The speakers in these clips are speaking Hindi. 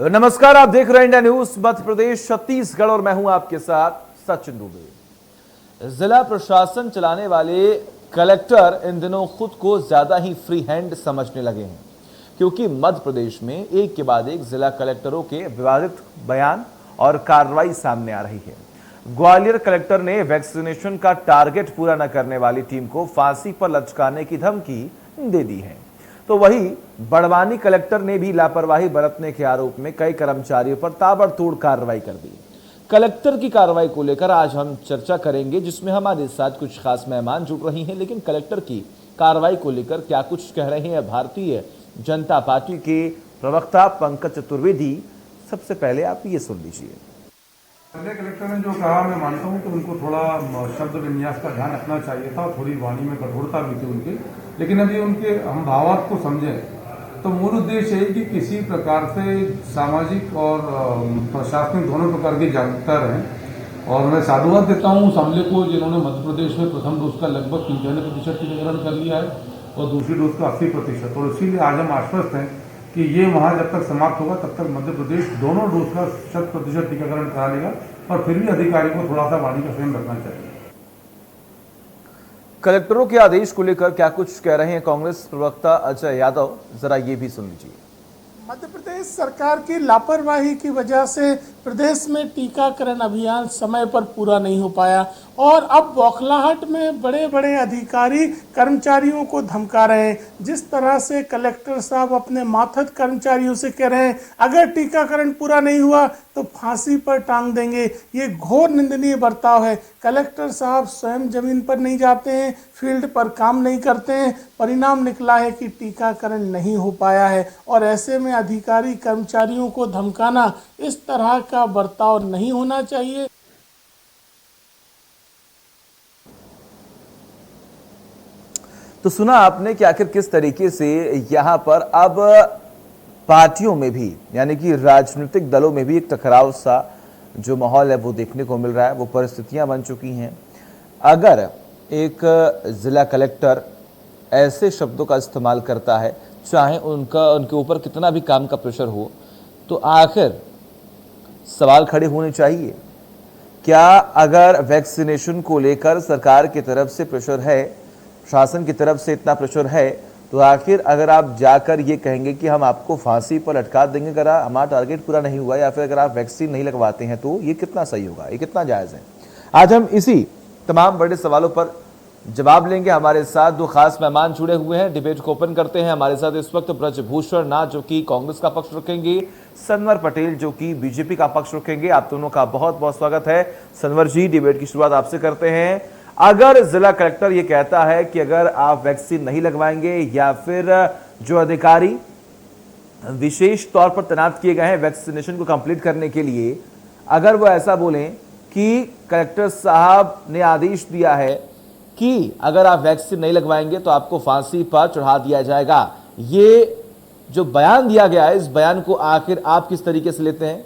नमस्कार, आप देख रहे हैं इंडिया न्यूज मध्य प्रदेश छत्तीसगढ़ और मैं हूं आपके साथ सचिन दुबे। जिला प्रशासन चलाने वाले कलेक्टर इन दिनों खुद को ज्यादा ही फ्री हैंड समझने लगे हैं, क्योंकि मध्य प्रदेश में एक के बाद एक जिला कलेक्टरों के विवादित बयान और कार्रवाई सामने आ रही है। ग्वालियर कलेक्टर ने वैक्सीनेशन का टारगेट पूरा न करने वाली टीम को फांसी पर लटकाने की धमकी दे दी है, तो वहीं बड़वानी कलेक्टर ने भी लापरवाही बरतने के आरोप में कई कर्मचारियों पर ताबड़तोड़ कार्रवाई कर दी। कलेक्टर की कार्रवाई को लेकर आज हम चर्चा करेंगे, जिसमें हमारे साथ कुछ खास मेहमान जुड़ रही हैं। लेकिन कलेक्टर की कार्रवाई को लेकर क्या कुछ कह रहे हैं भारतीय जनता पार्टी के प्रवक्ता पंकज चतुर्वेदी। सबसे पहले आप ये सुन लीजिए। पहले कलेक्टर ने जो कहा, मैं मानता हूं कि उनको थोड़ा शब्द विन्यास का ध्यान रखना चाहिए था, थोड़ी वाणी में कठोरता भी थी उनकी, लेकिन अभी उनके हम भावार्थ को समझें तो मूल उद्देश्य है कि किसी प्रकार से सामाजिक और प्रशासनिक दोनों प्रकार की जागरूकता रहे। और मैं साधुवाद देता हूं उस हमले को जिन्होंने मध्य प्रदेश में प्रथम डोज का लगभग 95% टीकाकरण कर लिया है और दूसरी डोज का 80%। और इसीलिए आज हम आश्वस्त हैं कि ये वहां जब तक समाप्त होगा तब तक मध्य प्रदेश दोनों डोज का 100% टीकाकरण करा लेगा। और फिर भी अधिकारी को थोड़ा सा वाणी का संयम रखना चाहिए। कलेक्टरों के आदेश को लेकर क्या कुछ कह रहे हैं कांग्रेस प्रवक्ता अजय यादव, जरा ये भी सुन लीजिए। मध्य प्रदेश सरकार की लापरवाही की वजह से प्रदेश में टीकाकरण अभियान समय पर पूरा नहीं हो पाया और अब बौखलाहट में बड़े बड़े अधिकारी कर्मचारियों को धमका रहे हैं। जिस तरह से कलेक्टर साहब अपने माथद कर्मचारियों से कह रहे हैं अगर टीकाकरण पूरा नहीं हुआ तो फांसी पर टांग देंगे, ये घोर निंदनीय बर्ताव है। कलेक्टर साहब स्वयं जमीन पर नहीं जाते हैं, फील्ड पर काम नहीं करते हैं, परिणाम निकला है कि टीकाकरण नहीं हो पाया है। और ऐसे में अधिकारी कर्मचारियों को धमकाना, इस तरह का बर्ताव नहीं होना चाहिए। तो सुना आपने कि आखिर किस तरीके से यहां पर अब पार्टियों में भी, यानी कि राजनीतिक दलों में भी एक टकराव सा जो माहौल है वो देखने को मिल रहा है, वो परिस्थितियां बन चुकी हैं। अगर एक जिला कलेक्टर ऐसे शब्दों का इस्तेमाल करता है, चाहे उनके ऊपर कितना भी काम का प्रेशर हो, तो आखिर सवाल खड़े होने चाहिए। क्या अगर वैक्सीनेशन को लेकर सरकार की तरफ से प्रेशर है, शासन की तरफ से इतना प्रेशर है, तो आखिर अगर आप जाकर ये कहेंगे कि हम आपको फांसी पर लटका देंगे अगर हमारा टारगेट पूरा नहीं हुआ, या फिर अगर आप वैक्सीन नहीं लगवाते हैं, तो ये कितना सही होगा, ये कितना जायज़ है? आज हम इसी तमाम बड़े सवालों पर जवाब लेंगे। हमारे साथ दो खास मेहमान जुड़े हुए हैं। डिबेट को ओपन करते हैं। हमारे साथ इस वक्त ब्रजभूषण नाथ जो कि कांग्रेस का पक्ष रखेंगे, सनवर पटेल जो कि बीजेपी का पक्ष रखेंगे। आप दोनों का बहुत बहुत स्वागत है। सनवर जी, डिबेट की शुरुआत आपसे करते हैं। अगर जिला कलेक्टर ये कहता है कि अगर आप वैक्सीन नहीं लगवाएंगे या फिर जो अधिकारी विशेष तौर पर तैनात किए गए हैं वैक्सीनेशन को कंप्लीट करने के लिए, अगर वो ऐसा बोलें कि कलेक्टर साहब ने आदेश दिया है कि अगर आप वैक्सीन नहीं लगवाएंगे तो आपको फांसी पर चढ़ा दिया जाएगा, ये जो बयान दिया गया है, इस बयान को आखिर आप किस तरीके से लेते हैं?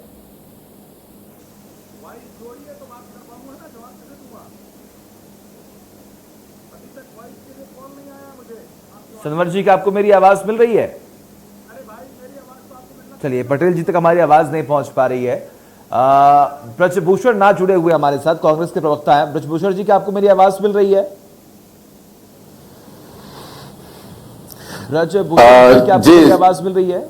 सनवर जी, का आपको मेरी आवाज मिल रही है? चलिए, पटेल जी तक हमारी आवाज नहीं पहुंच पा रही है। ब्रजभूषण नाथ जुड़े हुए हमारे साथ, कांग्रेस के प्रवक्ता हैं। ब्रजभूषण जी, क्या आपको मेरी आवाज मिल रही है? ब्रजभूषण जी, क्या आपको मेरी आवाज मिल रही है?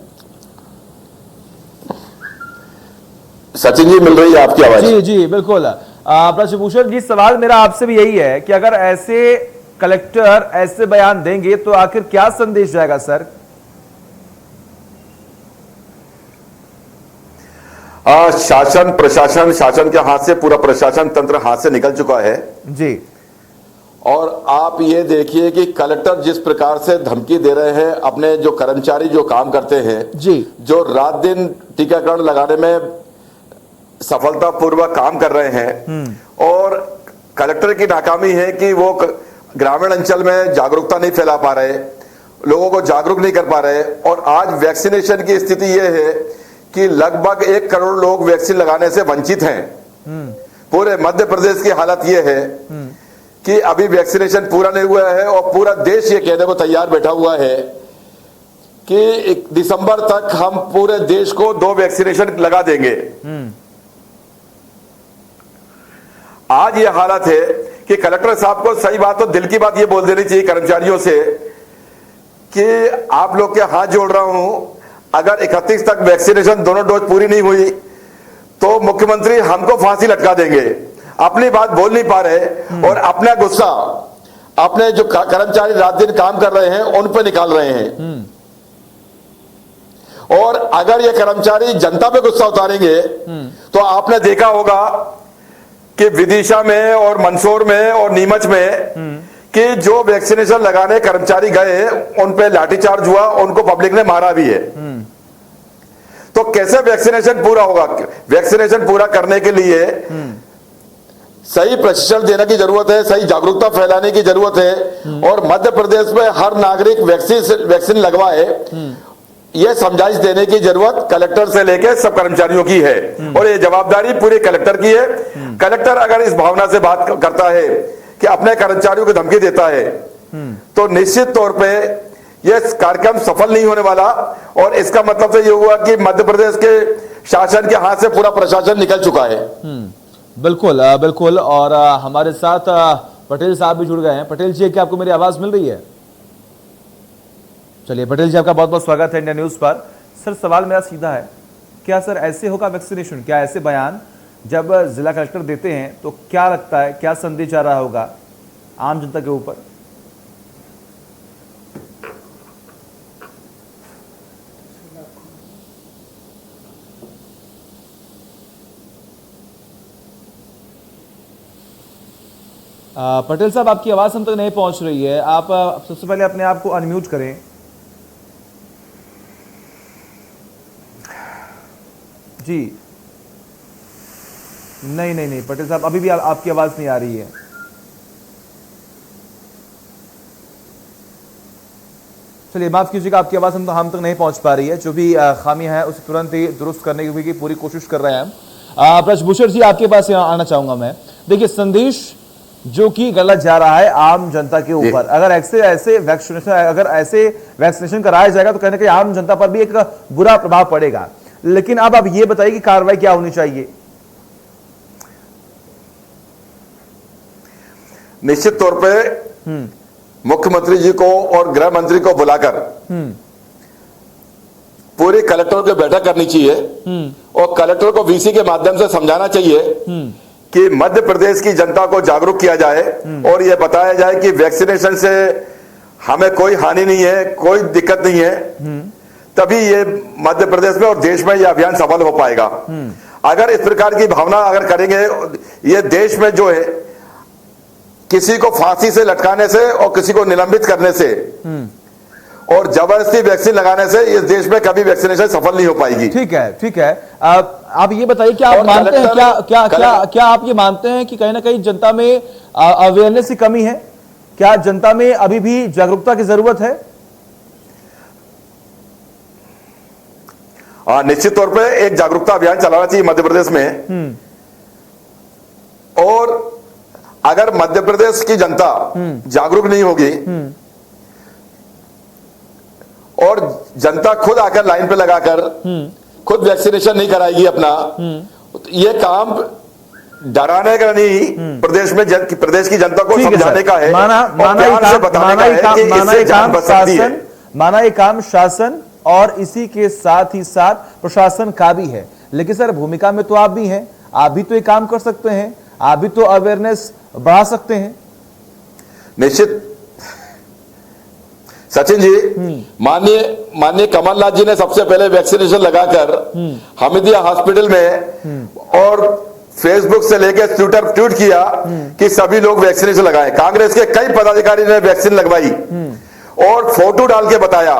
सचिन जी, मिल रही है आपकी आवाज? जी जी बिल्कुल। ब्रजभूषण जी, सवाल मेरा आपसे भी यही है कि अगर ऐसे कलेक्टर ऐसे बयान देंगे तो आखिर क्या संदेश जाएगा सर? शासन प्रशासन, शासन के हाथ से पूरा प्रशासन तंत्र हाथ से निकल चुका है जी। और आप ये देखिए कि कलेक्टर जिस प्रकार से धमकी दे रहे हैं अपने जो कर्मचारी जो काम करते हैं जी, जो रात दिन टीकाकरण लगाने में सफलतापूर्वक काम कर रहे हैं, और कलेक्टर की नाकामी है कि वो ग्रामीण अंचल में जागरूकता नहीं फैला पा रहे, लोगों को जागरूक नहीं कर पा रहे। और आज वैक्सीनेशन की स्थिति यह है कि लगभग 1 करोड़ लोग वैक्सीन लगाने से वंचित हैं। पूरे मध्य प्रदेश की हालत यह है कि अभी वैक्सीनेशन पूरा नहीं हुआ है और पूरा देश ये कहने को तैयार बैठा हुआ है कि दिसंबर तक हम पूरे देश को 2 वैक्सीनेशन लगा देंगे। आज ये हालत है कि कलेक्टर साहब को सही बात तो दिल की बात ये बोल देनी चाहिए कर्मचारियों से कि आप लोग के हाथ जोड़ रहा हूं, अगर 31 तक वैक्सीनेशन दोनों डोज पूरी नहीं हुई तो मुख्यमंत्री हमको फांसी लटका देंगे। अपनी बात बोल नहीं पा रहे और अपना गुस्सा अपने जो कर्मचारी रात दिन काम कर रहे हैं उन पर निकाल रहे हैं। और अगर ये कर्मचारी जनता पे गुस्सा उतारेंगे तो आपने देखा होगा कि विदिशा में और मंदसौर में और नीमच में कि जो वैक्सीनेशन लगाने कर्मचारी गए उन पे लाठीचार्ज हुआ, उनको पब्लिक ने मारा भी है। तो कैसे वैक्सीनेशन पूरा होगा? वैक्सीनेशन पूरा करने के लिए सही प्रशिक्षण देने की जरूरत है, सही जागरूकता फैलाने की जरूरत है और मध्य प्रदेश में हर नागरिक वैक्सीन लगवाए, यह समझाइश देने की जरूरत कलेक्टर से लेकर सब कर्मचारियों की है और ये जवाबदारी पूरे कलेक्टर की है। कलेक्टर अगर इस भावना से बात करता है कि अपने कर्मचारियों को धमकी देता है तो निश्चित तौर पे यह कार्यक्रम सफल नहीं होने वाला और इसका मतलब तो ये हुआ कि मध्य प्रदेश के शासन के हाथ से पूरा प्रशासन निकल चुका है। बिल्कुल बिल्कुल। और हमारे साथ पटेल साहब भी जुड़ गए हैं। पटेल जी, क्या आपको मेरी आवाज मिल रही है? चलिए पटेल जी, आपका बहुत बहुत स्वागत है इंडिया न्यूज पर। सर, सवाल मेरा सीधा है, क्या सर ऐसे होगा वैक्सीनेशन? क्या ऐसे बयान जब जिला कलेक्टर देते हैं तो क्या लगता है, क्या संदेश जा रहा होगा आम जनता के ऊपर? पटेल साहब, आपकी आवाज हम तक नहीं पहुंच रही है। आप सबसे पहले अपने आप को अनम्यूट करें। जी, नहीं पटेल साहब, अभी भी आपकी आवाज नहीं आ रही है। चलिए माफ कीजिएगा, आपकी आवाज हम तक नहीं पहुंच पा रही है। जो भी खामियां हैं उसे तुरंत ही दुरुस्त करने की पूरी कोशिश कर रहे हैं। ब्रजभूषण जी, आपके पास आना चाहूंगा मैं। देखिए, संदेश जो कि गलत जा रहा है आम जनता के ऊपर, अगर ऐसे वैक्सीनेशन कराया जाएगा तो कहीं ना कहीं आम जनता पर भी एक बुरा प्रभाव पड़ेगा। लेकिन अब आप ये बताइए कि कार्रवाई क्या होनी चाहिए? निश्चित तौर पे मुख्यमंत्री जी को और गृह मंत्री को बुलाकर पूरी कलेक्टर को बैठक करनी चाहिए और कलेक्टर को वीसी के माध्यम से समझाना चाहिए कि मध्य प्रदेश की जनता को जागरूक किया जाए और यह बताया जाए कि वैक्सीनेशन से हमें कोई हानि नहीं है, कोई दिक्कत नहीं है, तभी ये मध्य प्रदेश में और देश में यह अभियान सफल हो पाएगा। अगर इस प्रकार की भावना अगर करेंगे, ये देश में जो है किसी को फांसी से लटकाने से और किसी को निलंबित करने से और जबरदस्ती वैक्सीन लगाने से इस देश में कभी वैक्सीनेशन सफल नहीं हो पाएगी। ठीक है। आप ये बताइए, क्या आप मानते हैं क्या आप ये मानते हैं कि कहीं ना कहीं जनता में अवेयरनेस की कमी है? क्या जनता में अभी भी जागरूकता की जरूरत है? निश्चित तौर पे एक जागरूकता अभियान चलाना चाहिए मध्य प्रदेश में और अगर मध्य प्रदेश की जनता जागरूक नहीं होगी और जनता खुद आकर लाइन पे लगाकर खुद वैक्सीनेशन नहीं कराएगी अपना, ये काम डराने का नहीं, प्रदेश की जनता को समझाने का है, माना ये काम शासन और इसी के साथ ही साथ प्रशासन का भी है। लेकिन सर, भूमिका में तो आप भी हैं, आप भी तो ये काम कर सकते हैं, आप भी तो अवेयरनेस बढ़ा सकते हैं। निश्चित सचिन जी, माननीय कमलनाथ जी ने सबसे पहले वैक्सीनेशन लगाकर हमीदिया हॉस्पिटल में और फेसबुक से लेकर ट्विटर ट्वीट किया कि सभी लोग वैक्सीनेशन लगाएं। कांग्रेस के कई पदाधिकारी ने वैक्सीन लगवाई और फोटो डाल के बताया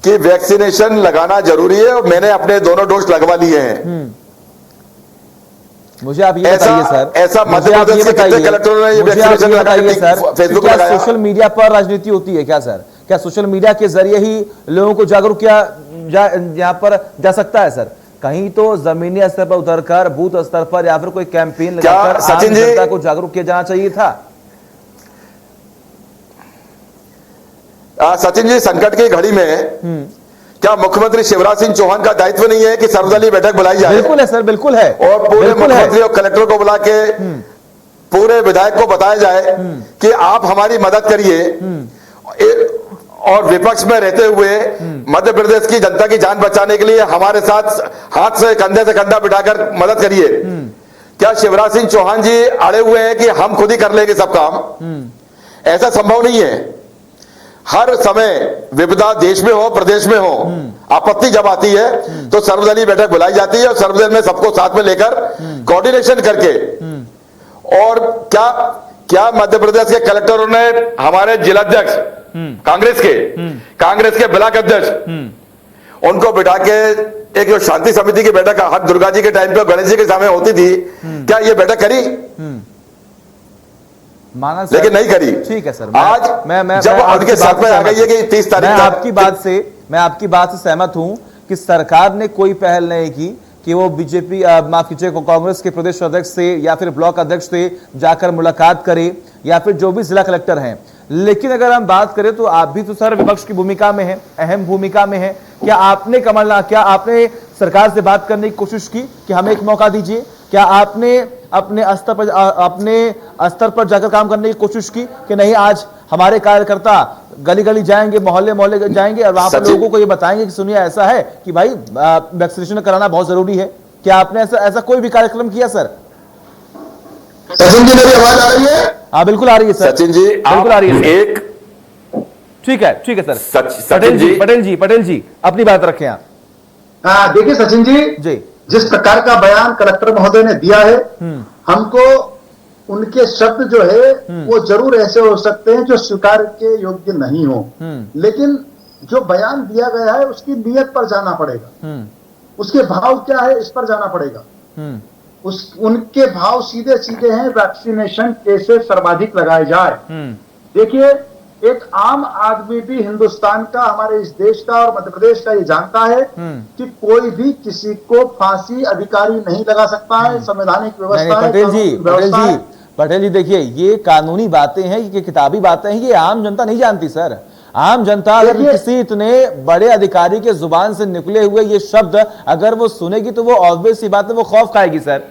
कि वैक्सीनेशन लगाना जरूरी है और मैंने अपने दोनों डोज लगवा लिए हैं। मुझे आप ये बताइए सर, ऐसा मध्य प्रदेश के कितने कलेक्टरों ने ये वैक्सीनेशन लगाया सर? फेसबुक क्या सोशल मीडिया पर राजनीति होती है क्या सर? क्या सोशल मीडिया के जरिए ही लोगों को जागरूक किया यहाँ पर जा सकता है सर? कहीं तो जमीनी स्तर पर उतरकर बूथ स्तर पर या फिर कोई कैंपेन लगाकर आम जनता को जागरूक किया जाना चाहिए था। सचिन जी, संकट की घड़ी में क्या मुख्यमंत्री शिवराज सिंह चौहान का दायित्व नहीं है कि सर्वदलीय बैठक बुलाई जाए? बिल्कुल है सर, बिल्कुल है। और पूरे बिल्कुल है। मुख्यमंत्री और कलेक्टर को बुला के पूरे विधायक को बताया जाए कि आप हमारी मदद करिए, और विपक्ष में रहते हुए मध्य प्रदेश की जनता की जान बचाने के लिए हमारे साथ हाथ से कंधा बिठाकर मदद करिए। क्या शिवराज सिंह चौहान जी अड़े हुए हैं कि हम खुद ही कर लेंगे सब काम? ऐसा संभव नहीं है। हर समय विपदा देश में हो, प्रदेश में हो, आपत्ति जब आती है तो सर्वदलीय बैठक बुलाई जाती है और सर्वदल में सबको साथ में लेकर कोऑर्डिनेशन करके। और क्या क्या मध्य प्रदेश के कलेक्टरों ने हमारे जिलाध्यक्ष कांग्रेस के ब्लॉक अध्यक्ष उनको बिठा के एक जो शांति समिति की बैठक हर दुर्गा जी के टाइम पे गणेश जी के सामने होती थी, क्या ये बैठक करी? माना सर, लेकिन नहीं करी। ठीक है सर। आज जब उनके साथ में आ गई है कि 30 तारीख मैं आपकी बात से सहमत हूं कि सरकार ने कोई पहल नहीं की कि वो बीजेपी माफ कीजिए कांग्रेस के प्रदेश अध्यक्ष से या फिर ब्लॉक अध्यक्ष से जाकर मुलाकात करे या फिर जो भी जिला कलेक्टर हैं। लेकिन अगर हम बात करें तो आप भी तो सर विपक्ष की भूमिका में हैं, अहम भूमिका में हैं। क्या आपने सरकार से बात करने की कोशिश की कि हमें एक मौका दीजिए? क्या आपने अपने स्तर पर जाकर काम करने की कोशिश की कि नहीं, आज हमारे कार्यकर्ता गली गली जाएंगे, मोहल्ले मोहल्ले जाएंगे और वहां पर लोगों को ये बताएंगे कि सुनिए ऐसा है कि भाई वैक्सीनेशन कराना बहुत जरूरी है? क्या आपने ऐसा कोई भी कार्यक्रम किया सर? सचिन जी, मेरी आवाज आ रही है? हाँ बिल्कुल आ रही है सर। सचिन जी बिल्कुल आ रही है। एक ठीक है सर। पटेल जी अपनी बात रखें आप। देखिए सचिन जी, जिस प्रकार का बयान कलेक्टर महोदय ने दिया है, हमको उनके शब्द जो है वो जरूर ऐसे हो सकते हैं जो स्वीकार के योग्य नहीं हो, लेकिन जो बयान दिया गया है उसकी नीयत पर जाना पड़ेगा, उसके भाव क्या है इस पर जाना पड़ेगा। उनके भाव सीधे सीधे हैं, वैक्सीनेशन कैसे सर्वाधिक लगाए जाए। देखिए, एक आम आदमी भी हिंदुस्तान का, हमारे इस देश का और मध्य प्रदेश का ये जानता है कि कोई भी किसी को फांसी अधिकारी नहीं लगा सकता है। संवैधानिक व्यवस्था है। पटेल जी देखिए, ये कानूनी बातें हैं, ये किताबी बातें हैं, ये आम जनता नहीं जानती सर। आम जनता अगर किसी इतने बड़े अधिकारी के जुबान से निकले हुए ये शब्द अगर वो सुनेगी तो वो ऑब्वियस सी बात है, वो खौफ खाएगी सर।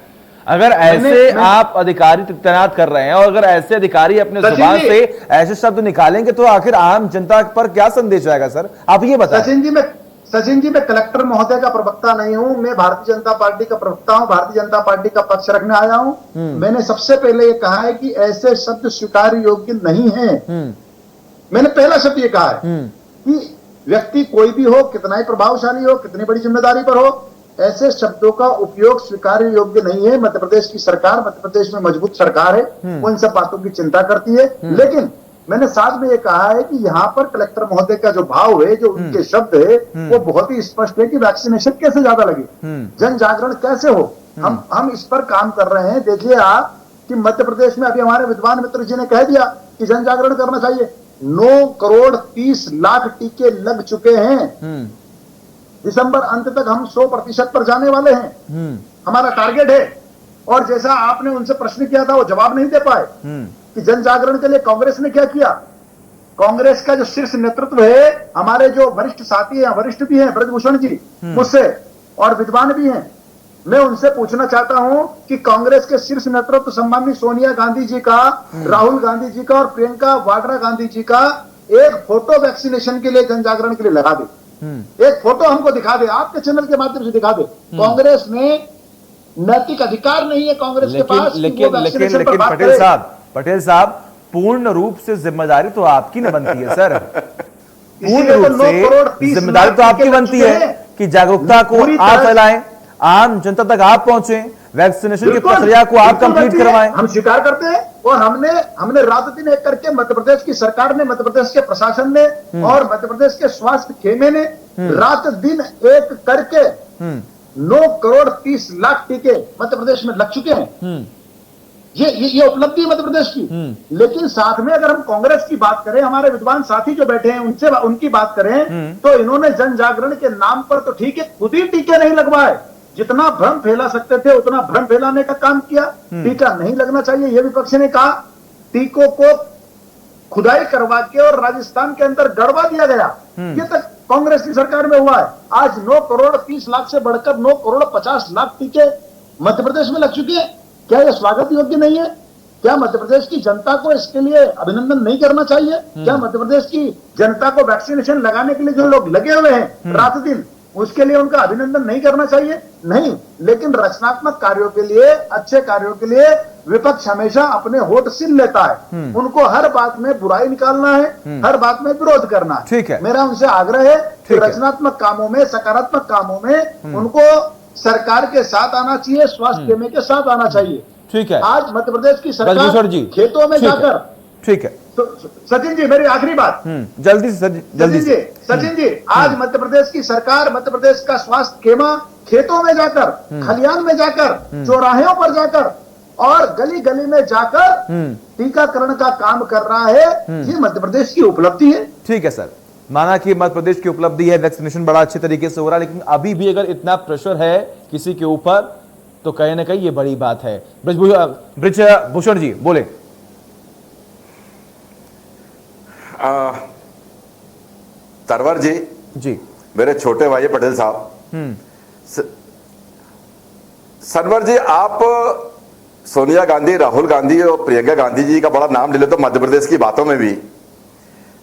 अगर ऐसे आप अधिकारी तैनात कर रहे हैं और अगर ऐसे अधिकारी अपने जुबान से ऐसे शब्द निकालेंगे तो आखिर आम जनता पर क्या संदेश आएगा सर? आप ये बताएं। सचिन जी, मैं कलेक्टर महोदय का प्रवक्ता नहीं हूं, मैं भारतीय जनता पार्टी का प्रवक्ता हूं, भारतीय जनता पार्टी का पक्ष रखने आया हूं। मैंने सबसे पहले ये कहा है कि ऐसे शब्द स्वीकार योग्य नहीं है। मैंने पहला शब्द ये कहा है कि व्यक्ति कोई भी हो, कितना ही प्रभावशाली हो, कितनी बड़ी जिम्मेदारी पर हो, ऐसे शब्दों का उपयोग स्वीकार्य योग्य नहीं है। मध्य प्रदेश की सरकार, मध्य प्रदेश में मजबूत सरकार है, वो इन सब बातों की चिंता करती है। लेकिन मैंने साथ में ये कहा है कि यहाँ पर कलेक्टर महोदय का जो भाव है, जो उनके शब्द है, वो बहुत ही स्पष्ट है कि वैक्सीनेशन कैसे ज्यादा लगे, जन जागरण कैसे हो। हम इस पर काम कर रहे हैं। देखिए आप कि मध्य प्रदेश में अभी हमारे विद्वान मित्र जी ने कह दिया कि जन जागरण करना चाहिए। 9 करोड़ 30 लाख टीके लग चुके हैं। दिसंबर अंत तक हम 100% पर जाने वाले हैं, हमारा टारगेट है। और जैसा आपने उनसे प्रश्न किया था, वो जवाब नहीं दे पाए कि जन जागरण के लिए कांग्रेस ने क्या किया। कांग्रेस का जो शीर्ष नेतृत्व है, हमारे जो वरिष्ठ साथी हैं, वरिष्ठ भी हैं ब्रजभूषण जी मुझसे और विद्वान भी हैं, मैं उनसे पूछना चाहता हूं कि कांग्रेस के शीर्ष नेतृत्व सम्माननीय सोनिया गांधी जी का, राहुल गांधी जी का और प्रियंका वाड्रा गांधी जी का एक फोटो वैक्सीनेशन के लिए, जन जागरण के लिए लगा दे। एक फोटो हमको दिखा दे, आपके चैनल के माध्यम से दिखा दे। कांग्रेस में नैतिक अधिकार नहीं है कांग्रेस के पास। लेकिन पटेल साहब पूर्ण रूप से जिम्मेदारी तो आपकी न बनती है सर। पूर्ण रूप से जिम्मेदारी तो आपकी बनती है कि जागरूकता को आप फैलाएं, आम जनता तक आप पहुंचे, वैक्सीनेशन की प्रक्रिया को आप कंप्लीट करवाएं। हम स्वीकार करते हैं और हमने रात दिन एक करके मध्य प्रदेश की सरकार ने, मध्य प्रदेश के प्रशासन ने और मध्य प्रदेश के स्वास्थ्य खेमे ने रात दिन एक करके 9 करोड़ 30 लाख टीके मध्य प्रदेश में लग चुके हैं। ये उपलब्धि है मध्य प्रदेश की। लेकिन साथ में अगर हम कांग्रेस की बात करें, हमारे विद्वान साथी जो बैठे हैं उनसे उनकी बात करें, तो इन्होंने जन जागरण के नाम पर तो ठीक है खुद ही टीके नहीं लगवाए, जितना भ्रम फैला सकते थे उतना भ्रम फैलाने का काम किया। टीका नहीं लगना चाहिए, यह विपक्ष ने कहा। टीकों को खुदाई करवा के और राजस्थान के अंदर गड़वा दिया गया। ये तक कांग्रेस की सरकार में हुआ है। आज 9 करोड़ 30 लाख से बढ़कर 9 करोड़ 50 लाख टीके मध्य प्रदेश में लग चुके हैं। क्या यह स्वागत योग्य नहीं है? क्या मध्य प्रदेश की जनता को इसके लिए अभिनंदन नहीं करना चाहिए? क्या मध्य प्रदेश की जनता को वैक्सीनेशन लगाने के लिए जो लोग लगे हुए हैं रात दिन, उसके लिए उनका अभिनंदन नहीं करना चाहिए? नहीं, लेकिन रचनात्मक कार्यों के लिए, अच्छे कार्यों के लिए विपक्ष हमेशा अपने होठ सिल लेता है। उनको हर बात में बुराई निकालना है, हर बात में विरोध करना है। ठीक है। मेरा उनसे आग्रह है कि रचनात्मक कामों में, सकारात्मक कामों में उनको सरकार के साथ आना चाहिए, स्वास्थ्य बीमे के साथ आना चाहिए। ठीक है। आज मध्य प्रदेश की ब्रजभूषण सरकार जी, खेतों में जाकर, ठीक है तो सचिन जी मेरी आखिरी बात, जल्दी से जल्दी से सचिन जी आज मध्य प्रदेश की सरकार, मध्य प्रदेश का स्वास्थ्य खेमा खेतों में जाकर, खलियान में जाकर, चौराहों पर जाकर और गली गली में जाकर टीकाकरण का काम कर रहा है। ये मध्य प्रदेश की उपलब्धि है। ठीक है सर, माना कि मध्य प्रदेश की उपलब्धि है, वैक्सीनेशन बड़ा अच्छे तरीके से हो रहा है, लेकिन अभी भी अगर इतना प्रेशर है किसी के ऊपर तो कहीं ना कहीं ये बड़ी बात है। ब्रजभूषण जी बोले। तरवर जी, मेरे छोटे भाई पटेल साहब, सरवर जी, आप सोनिया गांधी, राहुल गांधी और प्रियंका गांधी जी का बड़ा नाम ले लो तो मध्य प्रदेश की बातों में भी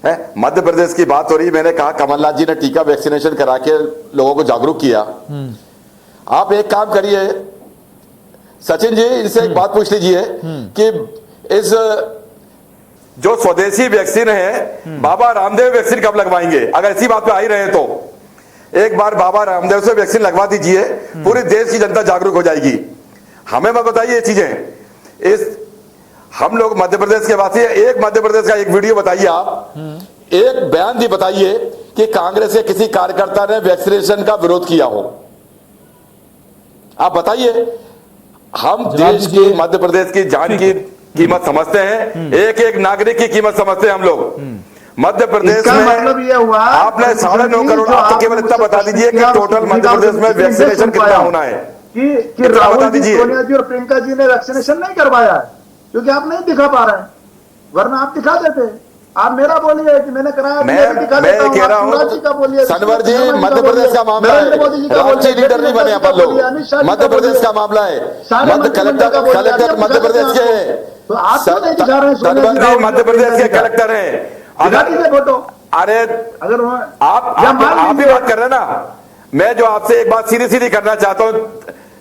है। मध्य प्रदेश की बात हो रही, मैंने कहा कमलनाथ जी ने टीका वैक्सीनेशन करा के लोगों को जागरूक किया। आप एक काम करिए सचिन जी, इनसे एक बात पूछ लीजिए कि इस जो स्वदेशी वैक्सीन है, बाबा रामदेव वैक्सीन कब लगवाएंगे? अगर इसी बात पे आ ही रहे तो एक बार बाबा रामदेव से वैक्सीन लगवा दीजिए, पूरी देश की जनता जागरूक हो जाएगी। हमें मत बताइए ये चीजें। इस हम लोग मध्य प्रदेश के वासी हैं, एक मध्य प्रदेश का एक वीडियो बताइए, आप एक बयान दी बताइए कि कांग्रेस के किसी कार्यकर्ता ने वैक्सीनेशन का विरोध किया हो। आप बताइए। हम देश की, मध्य प्रदेश की जान की कीमत समझते हैं, एक एक नागरिक की कीमत समझते हैं हम लोग। मध्य प्रदेश में मतलब ये हुआ, आपने 9.5 करोड़, आप तो केवल इतना बता दीजिए कि टोटल मध्य प्रदेश में वैक्सीनेशन कितना होना है कि राहुल जी, सोनिया जी और प्रियंका जी ने वैक्सीनेशन नहीं करवाया है क्योंकि आप नहीं दिखा पा रहे हैं, वरना आप दिखा देते। आप मेरा बोलिए कि मैंने कराया, मैं कह रहा हूँ सनवर जी, मध्य प्रदेश का मामला है, राष्ट्रीय लीडर नहीं बने अपन लोग। मध्य प्रदेश का मामला है, कलेक्टर मध्य प्रदेश के हैं, तो आप क्यों नहीं दिखा रहे हैं? मध्य प्रदेश के कलेक्टर हैं। फोटो, अरे अगर आप भी बात कर रहे हैं ना, मैं जो आपसे एक बात सीधी सीधी करना चाहता हूं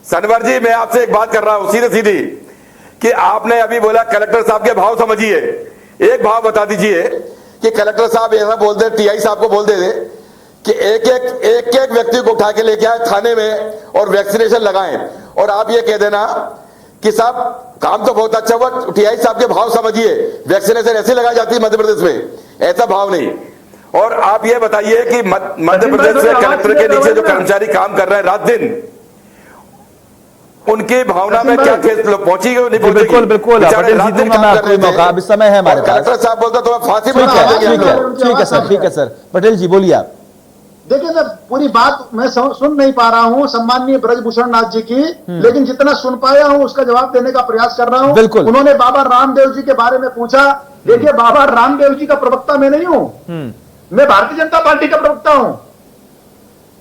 सनवर जी, मैं आपसे एक बात कर रहा हूं सीधी सीधी कि आपने अभी बोला कलेक्टर साहब के भाव समझिए। एक भाव बता दीजिए कि कलेक्टर साहब ऐसा बोल दे, टीआई साहब को बोल दे कि एक एक व्यक्ति को उठा के लेके आए थाने में और वैक्सीनेशन लगाएं, और आप ये कह देना कि साहब काम तो बहुत अच्छा हुआ, टीआई साहब के भाव समझिए, वैक्सीनेशन ऐसे लगाई जाती है मध्य प्रदेश में, ऐसा भाव नहीं। और आप ये बताइए कि मध्य प्रदेश में कलेक्टर के नीचे जो कर्मचारी काम कर रहे हैं रात दिन, उनकी भावना में क्या ठेस पहुंची नहीं पहुंची? बिल्कुल बिल्कुल, पटेल जी दूंगा मैं आपको मौका, अभी समय है हमारे पास। कलेक्टर साहब बोलता तो मैं फांसी ठीक है सर, ठीक है सर। पटेल जी बोलिए आप। देखिए, मैं पूरी बात मैं सुन नहीं पा रहा हूं सम्माननीय ब्रजभूषण नाथ जी की, लेकिन जितना सुन पाया हूं उसका जवाब देने का प्रयास कर रहा हूं। बिल्कुल। उन्होंने बाबा रामदेव जी के बारे में पूछा। देखिए, बाबा रामदेव जी का प्रवक्ता मैं नहीं हूं, मैं भारतीय जनता पार्टी का प्रवक्ता हूं।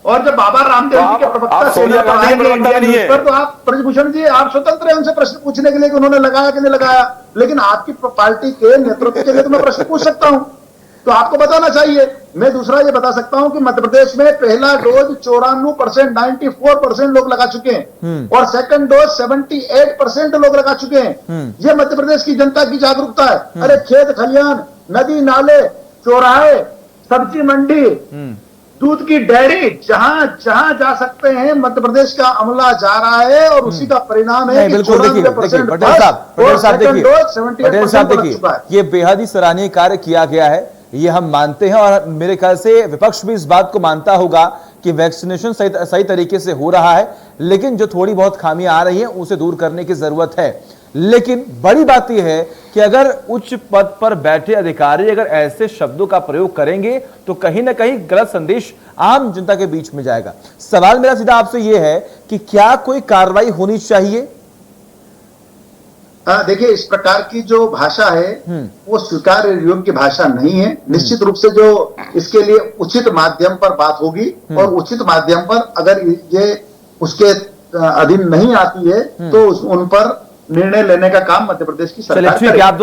और जब बाबा रामदेव जी के प्रवक्ता सोनिया गांधी के प्रवक्ता नहीं है, तो आप ब्रजभूषण जी आप स्वतंत्र हैं उनसे प्रश्न पूछने के लिए कि उन्होंने लगाया कि नहीं लगाया, लेकिन आपकी पार्टी के नेतृत्व के लिए तो मैं प्रश्न पूछ सकता हूं, तो आपको बताना चाहिए। मैं दूसरा ये बता सकता हूं कि मध्य प्रदेश में पहला डोज 94%, 94% लोग लगा चुके हैं और सेकंड डोज 78% लोग लगा चुके हैं। ये मध्य प्रदेश की जनता की जागरूकता है। अरे खेत खलियान, नदी नाले, चौराहे, सब्जी मंडी, दूध की डेयरी, जहां जहां जा सकते हैं मध्य प्रदेश का अमला जा रहा है और उसी का परिणाम है। बिल्कुल, देखिए पटेल साहब देखिए, ये बेहद ही सराहनीय कार्य किया गया है, ये हम मानते हैं, और मेरे ख्याल से विपक्ष भी इस बात को मानता होगा कि वैक्सीनेशन सही तरीके से हो रहा है, लेकिन जो थोड़ी बहुत खामियां आ रही हैं उसे दूर करने की जरूरत है। लेकिन बड़ी बात यह है कि अगर उच्च पद पर बैठे अधिकारी अगर ऐसे शब्दों का प्रयोग करेंगे तो कहीं ना कहीं गलत संदेश आम जनता के बीच में जाएगा। सवाल मेरा सीधा आपसे यह है कि क्या कोई कार्रवाई होनी चाहिए? देखिए, इस प्रकार की जो भाषा है वो स्वीकार योग्य भाषा नहीं है। निश्चित रूप से जो इसके लिए उचित माध्यम पर बात होगी और उचित माध्यम पर अगर ये उसके अधीन नहीं आती है तो उन पर निर्णय लेने का काम मध्य प्रदेश की चलिए सरकार ठीक है, करेगी। आप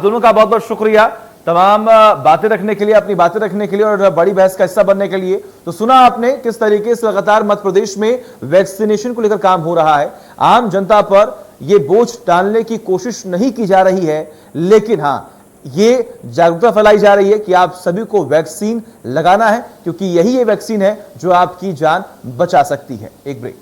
दोनों का बहुत बहुत शुक्रिया तमाम बातें रखने के लिए, अपनी बातें रखने के लिए और बड़ी बहस का हिस्सा बनने के लिए। तो सुना आपने किस तरीके से लगातार मध्य प्रदेश में वैक्सीनेशन को लेकर काम हो रहा है। आम जनता पर यह बोझ डालने की कोशिश नहीं की जा रही है, लेकिन हां ये जागरूकता फैलाई जा रही है कि आप सभी को वैक्सीन लगाना है, क्योंकि यही ये वैक्सीन है जो आपकी जान बचा सकती है। एक ब्रेक।